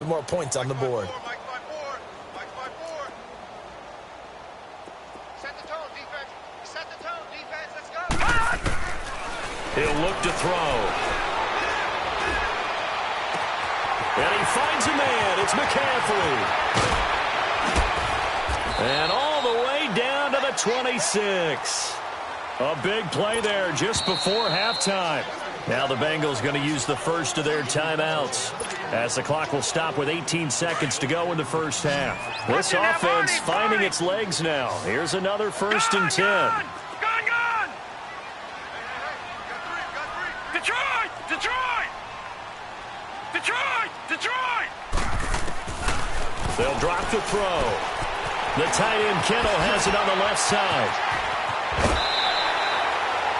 more points on the board. He'll look to throw. And he finds a man. It's McCaffrey. And all the way down to the 26. A big play there just before halftime. Now the Bengals going to use the first of their timeouts as the clock will stop with 18 seconds to go in the first half. This offense finding its legs now. Here's another 1st and 10. Gone! Detroit! They'll drop the throw. The tight end Kittle has it on the left side.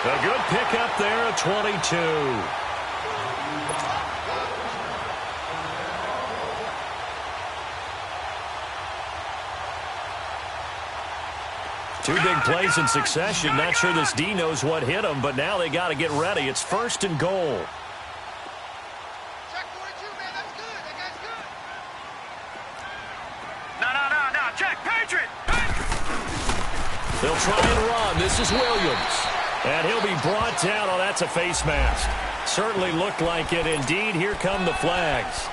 A good pickup there at 22. Two big plays in succession. Not sure this D knows what hit him, but now they got to get ready. It's 1st and goal. Check 42, man. That's good. That guy's good. No. Check. Patriot. They'll try and run. This is Williams. And he'll be brought down. Oh, that's a face mask. Certainly looked like it. Indeed, here come the flags.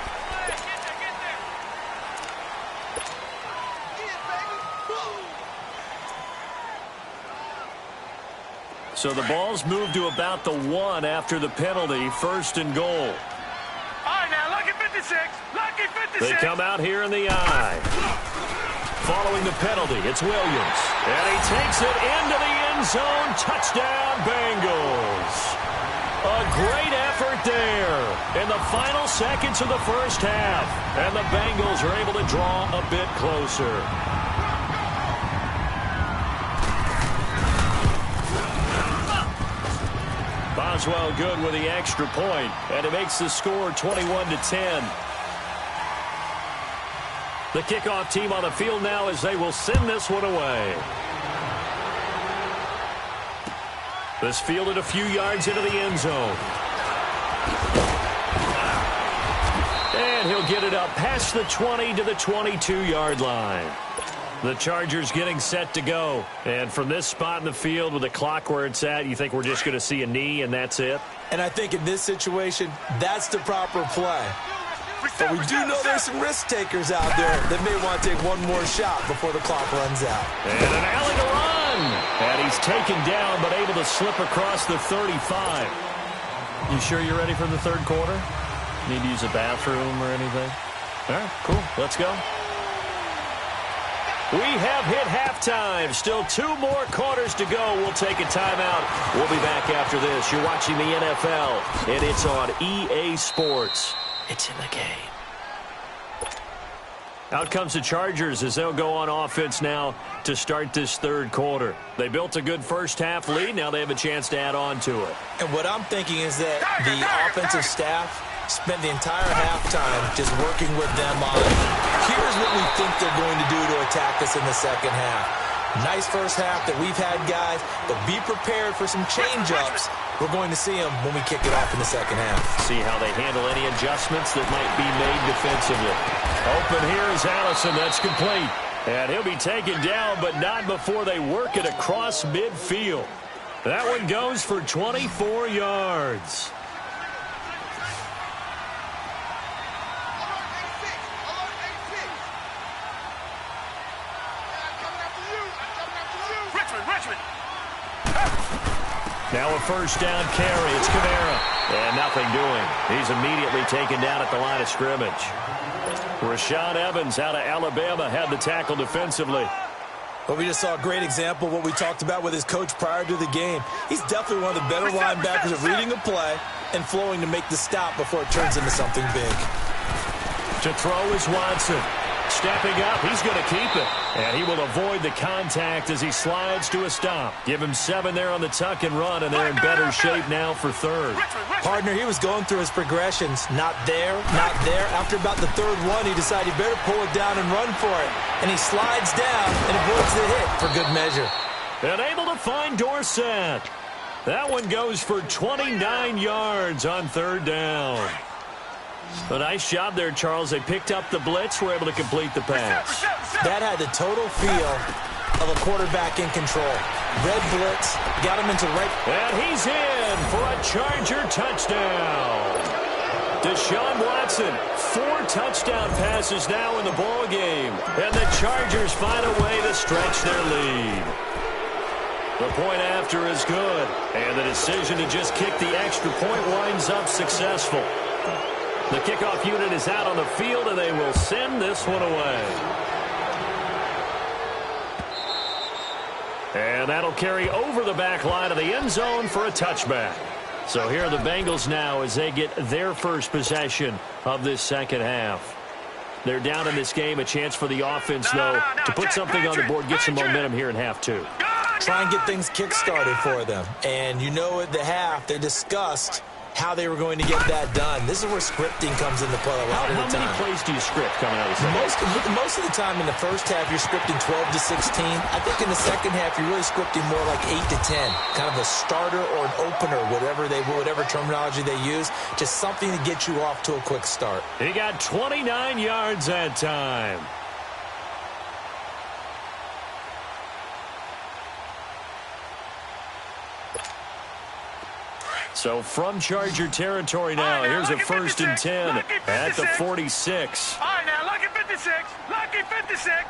So the ball's moved to about the 1 after the penalty. 1st and goal. All right, now, lucky 56. Lucky 56. They come out here in the eye. Following the penalty, it's Williams. And he takes it into the end zone. Touchdown, Bengals. A great effort there in the final seconds of the first half. And the Bengals are able to draw a bit closer. Boswell good with the extra point, and it makes the score 21-10. The kickoff team on the field now as they will send this one away. This fielded a few yards into the end zone. And he'll get it up past the 20 to the 22-yard line. The Chargers getting set to go. And from this spot in the field with the clock where it's at, you think we're just going to see a knee and that's it? And I think in this situation, that's the proper play. But we do know there's some risk takers out there that may want to take one more shot before the clock runs out. And an alley to run. And he's taken down but able to slip across the 35. You sure you're ready for the third quarter? Need to use a bathroom or anything? All right, cool. Let's go. We have hit halftime. Still 2 more quarters to go. We'll take a timeout. We'll be back after this. You're watching the NFL, and it's on EA Sports. It's in the game. Out comes the Chargers as they'll go on offense now to start this third quarter. They built a good first half lead. Now they have a chance to add on to it. And what I'm thinking is that the offensive staff spent the entire halftime just working with them on, here's what we think they're going to do to attack us in the second half. Nice first half that we've had, guys, but be prepared for some change-ups. We're going to see them when we kick it off in the second half. See how they handle any adjustments that might be made defensively. Open here is Allison. That's complete. And he'll be taken down, but not before they work it across midfield. That one goes for 24 yards. Now a first down carry. It's Kamara. And nothing doing. He's immediately taken down at the line of scrimmage. Rashaan Evans out of Alabama had the tackle defensively. Well, we just saw a great example of what we talked about with his coach prior to the game. He's definitely one of the better linebackers of reading a play and flowing to make the stop before it turns into something big. To throw is Watson. Stepping up, he's going to keep it. And he will avoid the contact as he slides to a stop. Give him 7 there on the tuck and run, and they're in better shape now for third. Partner, he was going through his progressions. Not there, not there. After about the third one, he decided he better pull it down and run for it. And he slides down and avoids the hit for good measure. And able to find Dorsett. That one goes for 29 yards on third down. A nice job there, Charles. They picked up the blitz, were able to complete the pass. That had the total feel of a quarterback in control. Red blitz, got him into right. And he's in for a Charger touchdown. Deshaun Watson, 4 touchdown passes now in the ball game. And the Chargers find a way to stretch their lead. The point after is good. And the decision to just kick the extra point winds up successful. The kickoff unit is out on the field, and they will send this one away. And that'll carry over the back line of the end zone for a touchback. So here are the Bengals now as they get their first possession of this second half. They're down in this game. A chance for the offense, though, to put something on the board, get some momentum here in half 2. Try and get things kick-started for them. And you know at the half, they discussed how they were going to get that done. This is where scripting comes into play a lot of the time. How many plays do you script coming out of the second? Most of the time in the first half, you're scripting 12 to 16. I think in the second half, you're really scripting more like 8 to 10. Kind of a starter or an opener, whatever terminology they use. Just something to get you off to a quick start. He got 29 yards that time. So from Charger territory now, here's a 1st and 10 at the 46. All right, now, lucky 56. Lucky 56.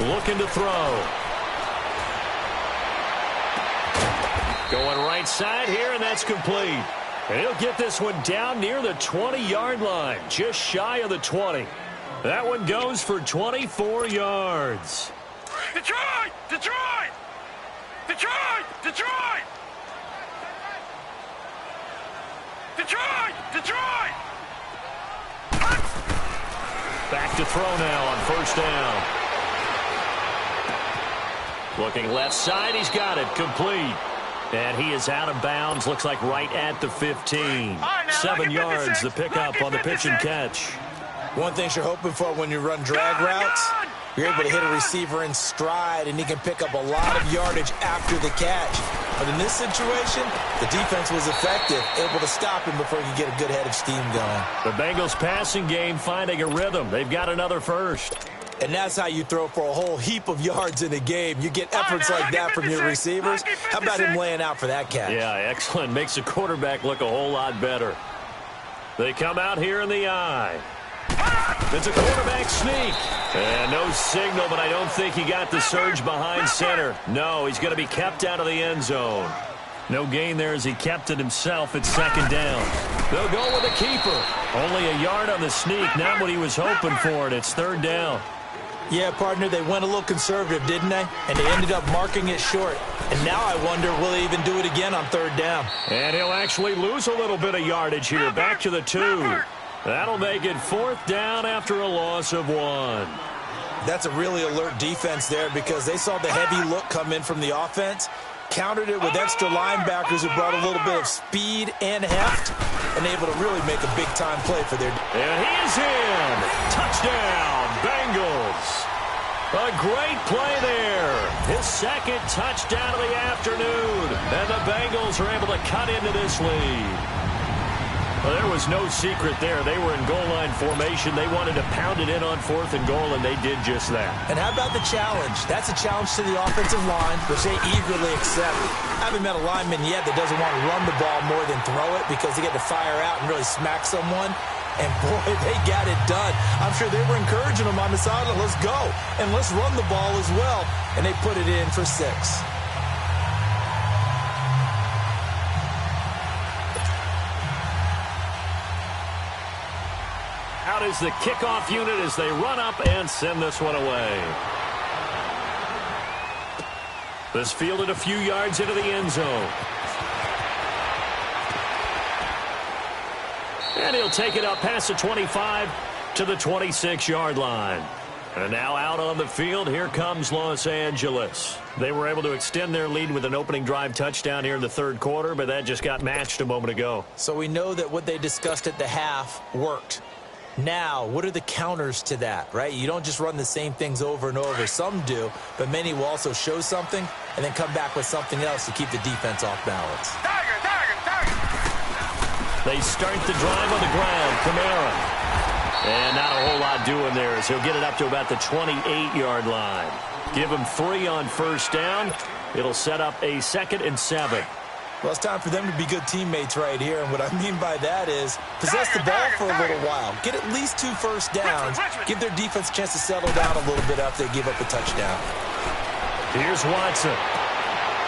Looking to throw. Going right side here, and that's complete. And he'll get this one down near the 20-yard line, just shy of the 20. That one goes for 24 yards. Detroit! Detroit! Detroit! Detroit! Detroit! Detroit! Back to throw now on 1st down. Looking left side, he's got it, complete. And he is out of bounds, looks like right at the 15. 7 yards, the pickup on the pitch and catch. One thing you're hoping for when you run drag routes, you're able to hit a receiver in stride, and he can pick up a lot of yardage after the catch. But in this situation, the defense was effective, able to stop him before he could get a good head of steam going. The Bengals passing game finding a rhythm. They've got another first. And that's how you throw for a whole heap of yards in a game. You get efforts like that from your receivers. How about him laying out for that catch? Yeah, excellent. Makes the quarterback look a whole lot better. They come out here in the eye. It's a quarterback sneak. And no signal, but I don't think he got the surge behind center. No, he's going to be kept out of the end zone. No gain there as he kept it himself at 2nd down. They'll go with a keeper. Only a yard on the sneak, not what he was hoping for, and it's 3rd down. Yeah, partner, they went a little conservative, didn't they? And they ended up marking it short. And now I wonder, will they even do it again on 3rd down? And he'll actually lose a little bit of yardage here, back to the 2. That'll make it 4th down after a loss of 1. That's a really alert defense there because they saw the heavy look come in from the offense, countered it with extra linebackers who brought a little bit of speed and heft, and able to really make a big-time play for their... And he is in. Touchdown, Bengals. A great play there. His 2nd touchdown of the afternoon. And the Bengals are able to cut into this lead. Well, there was no secret there. They were in goal line formation. They wanted to pound it in on 4th and goal, and they did just that. And how about the challenge? That's a challenge to the offensive line, which they eagerly accept. I haven't met a lineman yet that doesn't want to run the ball more than throw it because they get to fire out and really smack someone. And, boy, they got it done. I'm sure they were encouraging them on the sideline. Let's go, and let's run the ball as well. And they put it in for 6. Out is the kickoff unit as they run up and send this one away. This fielded a few yards into the end zone. And he'll take it up past the 25 to the 26-yard line. And now out on the field, here comes Los Angeles. They were able to extend their lead with an opening drive touchdown here in the 3rd quarter, but that just got matched a moment ago. So we know that what they discussed at the half worked. Now, what are the counters to that, right? You don't just run the same things over and over. Some do, but many will also show something and then come back with something else to keep the defense off balance. Tiger, tiger, They start the drive on the ground. Kamara. And not a whole lot doing there as he'll get it up to about the 28-yard line. Give him 3 on first down. It'll set up a 2nd and 7. Well, it's time for them to be good teammates right here. And what I mean by that is possess the ball for a little while. Get at least 2 first downs. Give their defense a chance to settle down a little bit after they give up a touchdown. Here's Watson.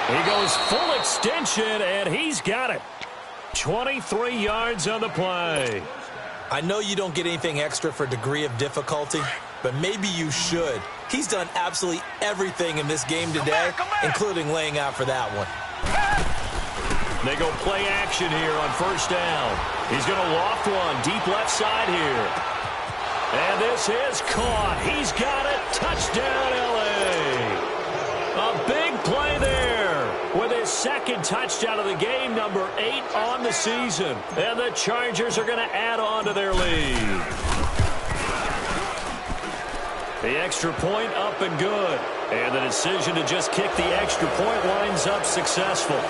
He goes full extension, and he's got it. 23 yards on the play. I know you don't get anything extra for degree of difficulty, but maybe you should. He's done absolutely everything in this game today, including laying out for that one. They go play action here on first down. He's going to loft one deep left side here. And this is caught. He's got it. Touchdown, L.A. A big play there with his 2nd touchdown of the game, number 8 on the season. And the Chargers are going to add on to their lead. The extra point up and good. And the decision to just kick the extra point winds up successful.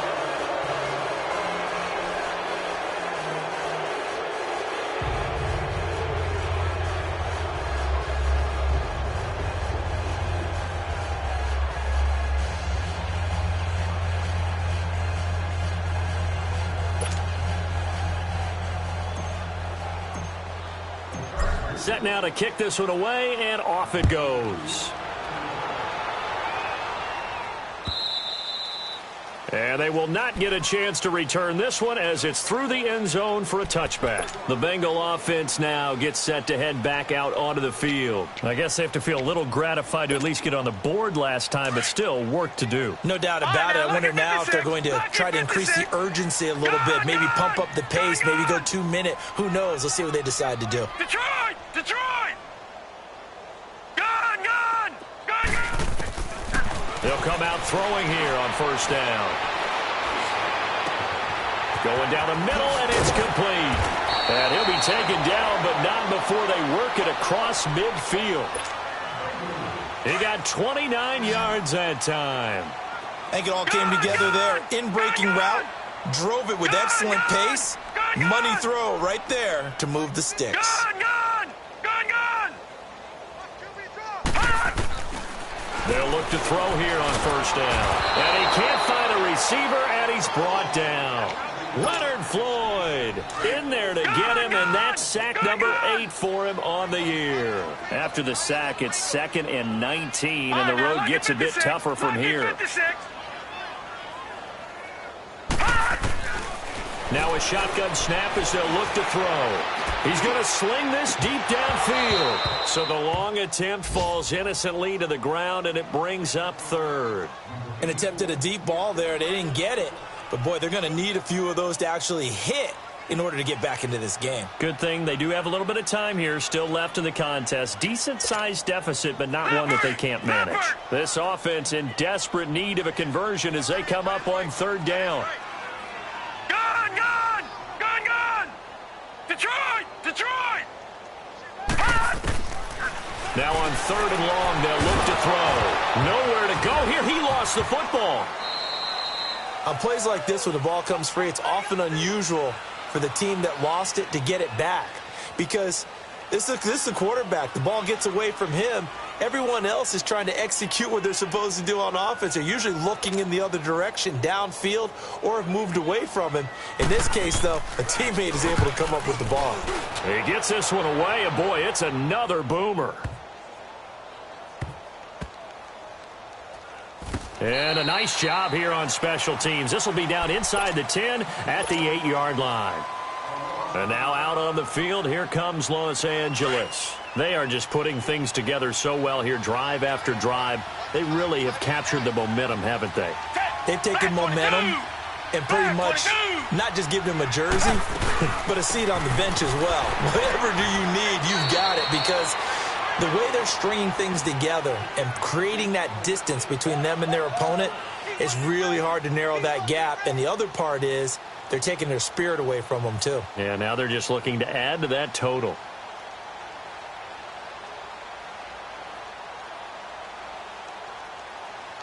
Set now to kick this one away, and off it goes. And they will not get a chance to return this one as it's through the end zone for a touchback. The Bengal offense now gets set to head back out onto the field. I guess they have to feel a little gratified to at least get on the board last time, but still work to do. No doubt about it. I wonder now if they're going to try to increase the urgency a little bit, maybe pump up the pace, maybe go 2-minute. Who knows? Let's see what they decide to do. Detroit! Detroit! Gone! Gone! Gone! Gone! They'll come out throwing here on first down. Going down the middle, and it's complete. And he'll be taken down, but not before they work it across midfield. He got 29 yards that time. I think it all came together there. In-breaking route, drove it with excellent pace. Money throw right there to move the sticks. Gone! Gone! Gone! Gone! They'll look to throw here on first down. And he can't find a receiver, and he's brought down. Leonard Floyd in there to get him, and that's sack number 8 for him on the year. After the sack, it's 2nd and 19, and the road gets a bit tougher from here. Now a shotgun snap as they'll look to throw. He's going to sling this deep downfield. So the long attempt falls innocently to the ground, and it brings up 3rd. An attempt at a deep ball there. They didn't get it. But, boy, they're going to need a few of those to actually hit in order to get back into this game. Good thing they do have a little bit of time here still left in the contest. Decent-sized deficit, but not one that they can't manage. This offense in desperate need of a conversion as they come up on 3rd down. Gone! Gone! Gone! Gone! Detroit! Detroit! Now on 3rd and long, they'll look to throw. Nowhere to go here. He lost the football. On plays like this where the ball comes free, it's often unusual for the team that lost it to get it back. Because this is the quarterback. The ball gets away from him. Everyone else is trying to execute what they're supposed to do on offense. They're usually looking in the other direction, downfield, or have moved away from him. In this case, though, a teammate is able to come up with the ball. He gets this one away, and boy, it's another boomer. And a nice job here on special teams. This will be down inside the 10 at the 8-yard line. And now out on the field, here comes Los Angeles. They are just putting things together so well here, drive after drive. They really have captured the momentum, haven't they? They've taken momentum and pretty much not just given him a jersey, but a seat on the bench as well. Whatever do you need, you've got it, because the way they're stringing things together and creating that distance between them and their opponent, it's really hard to narrow that gap. And the other part is they're taking their spirit away from them, too. Yeah, now they're just looking to add to that total.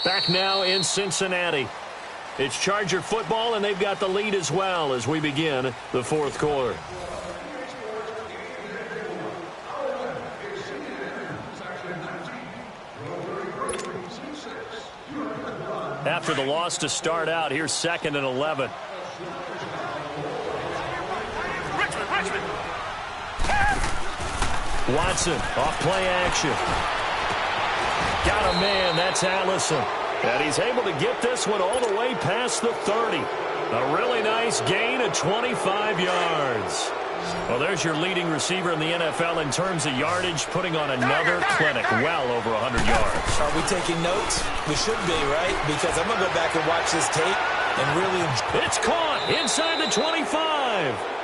Back now in Cincinnati. It's Charger football, and they've got the lead as well as we begin the fourth quarter. After the loss to start out, here's 2nd and 11. Watson, off play action. Got a man, that's Allison. And he's able to get this one all the way past the 30. A really nice gain of 25 yards. Well, there's your leading receiver in the NFL in terms of yardage, putting on another clinic, well over 100 yards. Are we taking notes? We should be, right? Because I'm going to go back and watch this tape and really enjoy. It's caught inside the 25.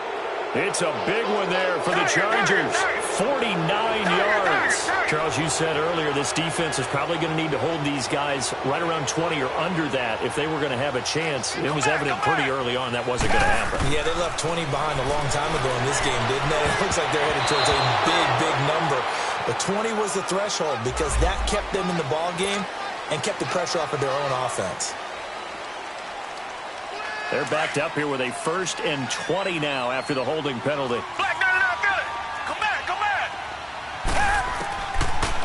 It's a big one there for the Chargers. 49 yards. Charles, you said earlier this defense is probably going to need to hold these guys right around 20 or under that if they were going to have a chance. It was evident pretty early on that wasn't going to happen. Yeah, they left 20 behind a long time ago in this game, didn't they? It looks like they're headed towards a big, big number. But 20 was the threshold because that kept them in the ball game and kept the pressure off of their own offense. They're backed up here with a 1st and 20 now after the holding penalty.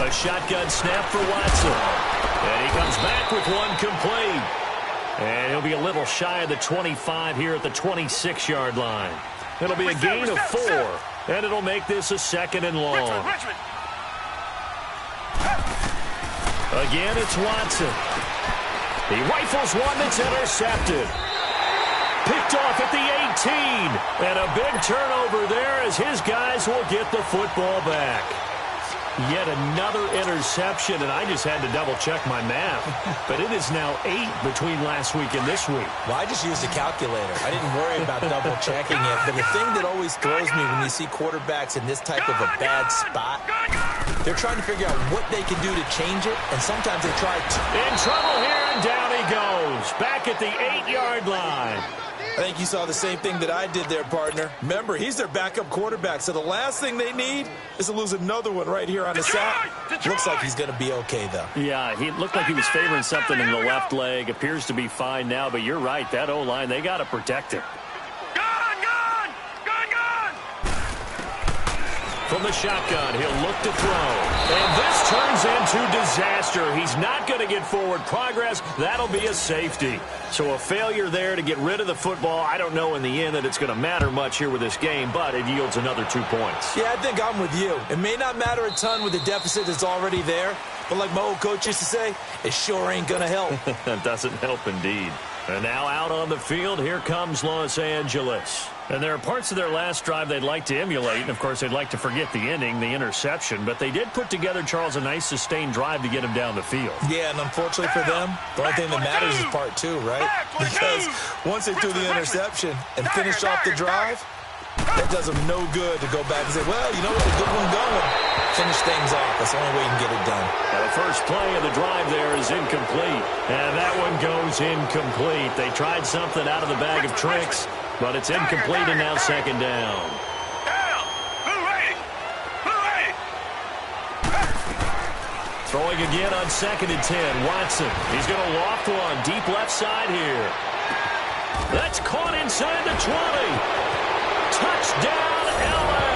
A shotgun snap for Watson. And he comes back with one complete. And he'll be a little shy of the 25 here at the 26-yard line. It'll be a gain of 4. And it'll make this a 2nd and long. Again, it's Watson. He rifles one that's intercepted. Picked off at the 18. And a big turnover there as his guys will get the football back. Yet another interception, and I just had to double-check my math. But it is now 8 between last week and this week. Well, I just used a calculator. I didn't worry about double-checking it. But the thing that always throws me when you see quarterbacks in this type of a bad spot, they're trying to figure out what they can do to change it, and sometimes they try to. In trouble here, and down he goes. Back at the 8-yard line. I think you saw the same thing that I did there, partner. Remember, he's their backup quarterback, so the last thing they need is to lose another one right here on the sack. Looks like he's going to be okay, though. Yeah, he looked like he was favoring something in the left leg. Appears to be fine now, but you're right. That O-line, they got to protect him. From the shotgun, he'll look to throw. And this turns into disaster. He's not going to get forward progress. That'll be a safety. So a failure there to get rid of the football. I don't know in the end that it's going to matter much here with this game, but it yields another 2 points. Yeah, I think I'm with you. It may not matter a ton with the deficit that's already there, but like my old coach used to say, it sure ain't going to help. That doesn't help indeed. And now out on the field, here comes Los Angeles. And there are parts of their last drive they'd like to emulate. And, of course, they'd like to forget the ending, the interception. But they did put together, Charles, a nice sustained drive to get him down the field. Yeah, and unfortunately for them, the only thing that matters is part 2, right? Because once they threw the interception and finished off the drive, that does them no good to go back and say, well, you know what, a good one going. Finish things off. That's the only way you can get it done. Now, the first play of the drive there is incomplete. And that one goes incomplete. They tried something out of the bag of tricks, but it's incomplete and now 2nd down. Throwing again on 2nd and 10. Watson. He's going to loft one. Deep left side here. That's caught inside the 20. Touchdown, L.A.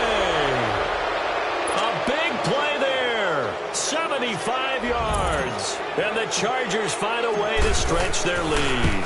A big play there. 75 yards. And the Chargers find a way to stretch their lead.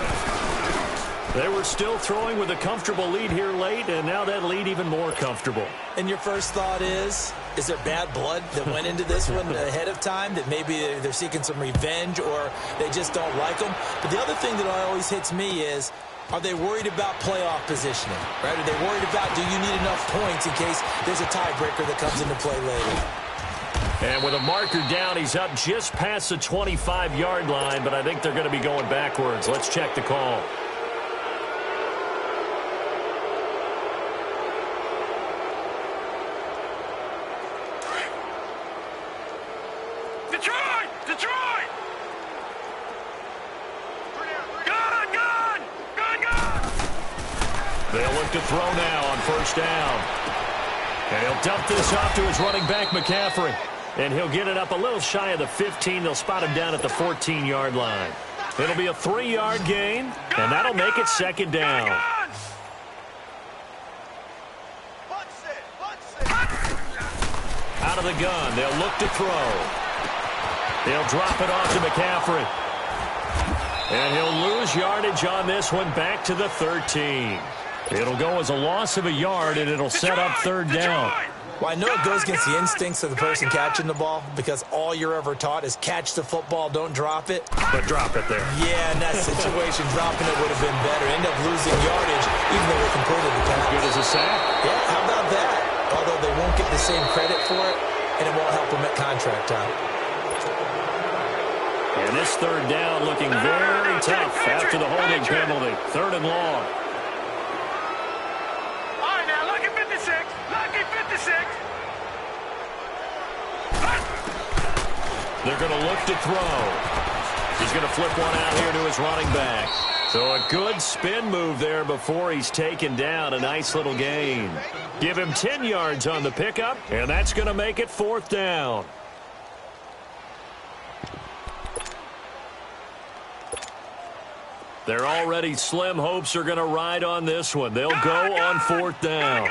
They were still throwing with a comfortable lead here late, and now that lead even more comfortable. And your first thought is there bad blood that went into this one ahead of time, that maybe they're seeking some revenge or they just don't like them? But the other thing that always hits me is, are they worried about playoff positioning? Right? Are they worried about, do you need enough points in case there's a tiebreaker that comes into play later? And with a marker down, he's up just past the 25-yard line, but I think they're going to be going backwards. Let's check the call. They'll look to throw now on 1st down. And he'll dump this off to his running back, McCaffrey. And he'll get it up a little shy of the 15. They'll spot him down at the 14-yard line. It'll be a 3-yard gain, and that'll make it second down. Out of the gun, they'll look to throw. They'll drop it off to McCaffrey. And he'll lose yardage on this one back to the 13. It'll go as a loss of a yard, and it'll set up third down. Well, I know it goes against the instincts of the person catching the ball because all you're ever taught is catch the football, don't drop it. But drop it there. Yeah, in that situation, dropping it would have been better. End up losing yardage, even though they completed the pass. As good as a sack. Yeah, how about that? Although they won't get the same credit for it, and it won't help them at contract time. And this third down looking very tough after the holding penalty. Third and long. They're going to look to throw. He's going to flip one out here to his running back. So a good spin move there before he's taken down. A nice little gain. Give him 10 yards on the pickup, and that's going to make it fourth down. Their already slim hopes are going to ride on this one. They'll go on fourth down.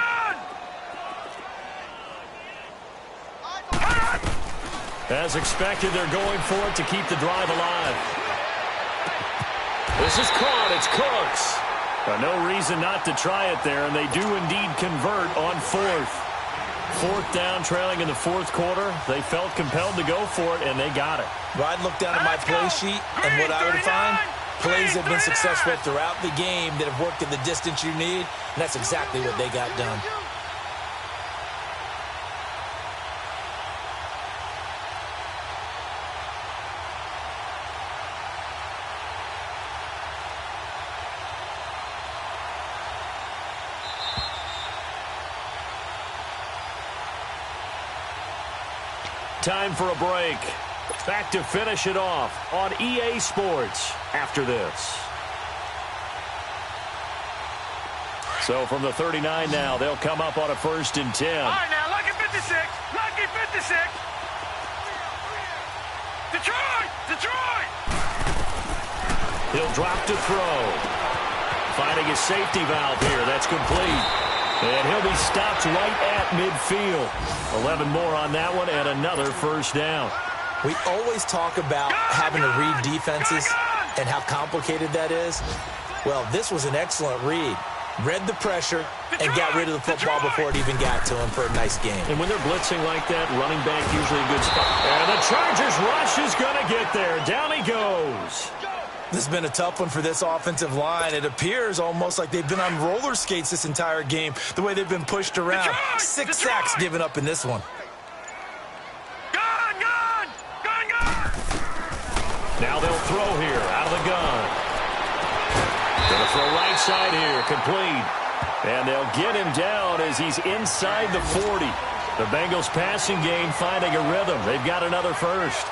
As expected, they're going for it to keep the drive alive. This is caught. It's Cooks. But no reason not to try it there, and they do indeed convert on fourth. Fourth down, trailing in the fourth quarter. They felt compelled to go for it, and they got it. Well, I'd look down at my play sheet, and what I would find, plays that have been successful throughout the game that have worked at the distance you need, and that's exactly what they got done. Time for a break. Back to finish it off on EA Sports after this. So from the 39 now, they'll come up on a 1st and 10. All right, now, lucky 56. Lucky 56. Detroit! He'll drop to throw. Finding his safety valve here. That's complete. And he'll be stopped right at midfield. 11 more on that one and another first down. We always talk about having to read defenses and how complicated that is. Well, this was an excellent read. Read the pressure and got rid of the football before it even got to him for a nice game. And when they're blitzing like that, running back usually a good spot. And the Chargers rush is going to get there. Down he goes. This has been a tough one for this offensive line. It appears almost like they've been on roller skates this entire game, the way they've been pushed around. 6 sacks given up in this one. Gone! Now they'll throw here out of the gun. Going to throw right side here, complete. And they'll get him down as he's inside the 40. The Bengals passing game finding a rhythm. They've got another first.